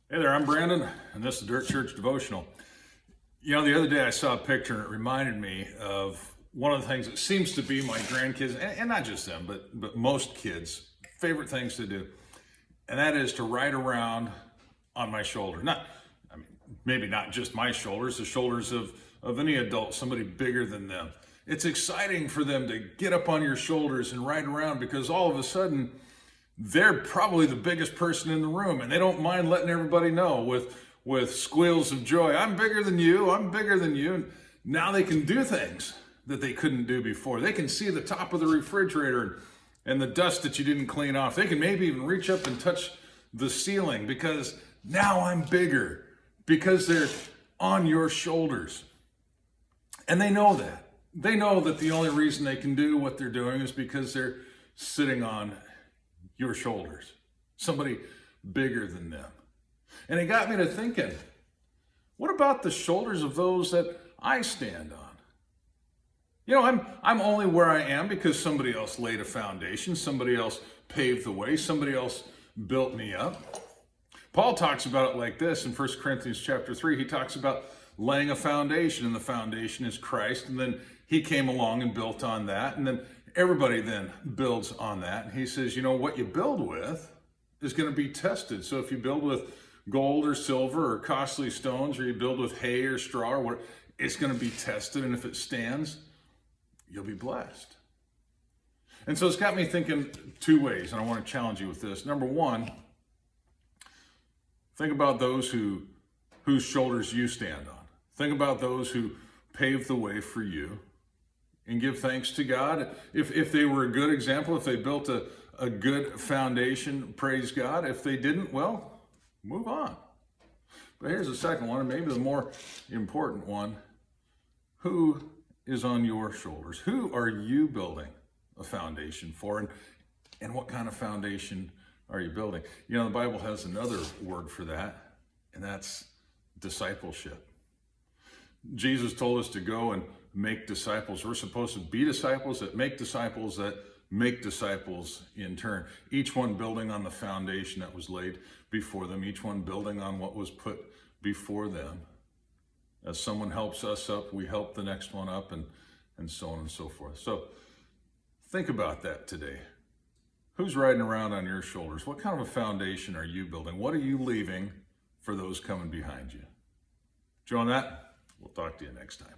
Hey there, I'm Brandon, and this is Dirt Church Devotional. You know, the other day I saw a picture and it reminded me of one of the things that seems to be my grandkids, and not just them, but most kids' favorite things to do, and that is to ride around on my shoulder. Maybe not just my shoulders, the shoulders of any adult, somebody bigger than them. It's exciting for them to get up on your shoulders and ride around because all of a sudden, they're probably the biggest person in the room and they don't mind letting everybody know with squeals of joy. I'm bigger than you. I'm bigger than you. And now they can do things that they couldn't do before. They can see the top of the refrigerator and the dust that you didn't clean off. They can maybe even reach up and touch the ceiling because now I'm bigger, because they're on your shoulders. And they know that. They know that the only reason they can do what they're doing is because they're sitting on your shoulders, somebody bigger than them. And it got me to thinking, what about the shoulders of those that I stand on? You know, I'm only where I am because somebody else laid a foundation, somebody else paved the way, somebody else built me up. Paul talks about it like this in 1 Corinthians chapter 3. He talks about laying a foundation, and the foundation is Christ, and then he came along and built on that, and then everybody then builds on that. And he says, you know, what you build with is going to be tested. So if you build with gold or silver or costly stones, or you build with hay or straw or what, it's going to be tested. And if it stands, you'll be blessed. And so it's got me thinking two ways, and I want to challenge you with this. Number one, think about those whose shoulders you stand on. Think about those who paved the way for you. And give thanks to God. If they were a good example, if they built a good foundation, praise God. If they didn't, well, move on. But here's the second one, and maybe the more important one. Who is on your shoulders? Who are you building a foundation for? And what kind of foundation are you building? You know, the Bible has another word for that, and that's discipleship. Jesus told us to go and make disciples. We're supposed to be disciples that make disciples that make disciples in turn. Each one building on the foundation that was laid before them. Each one building on what was put before them. As someone helps us up, we help the next one up, and so on and so forth. So think about that today. Who's riding around on your shoulders? What kind of a foundation are you building? What are you leaving for those coming behind you? Join that. We'll talk to you next time.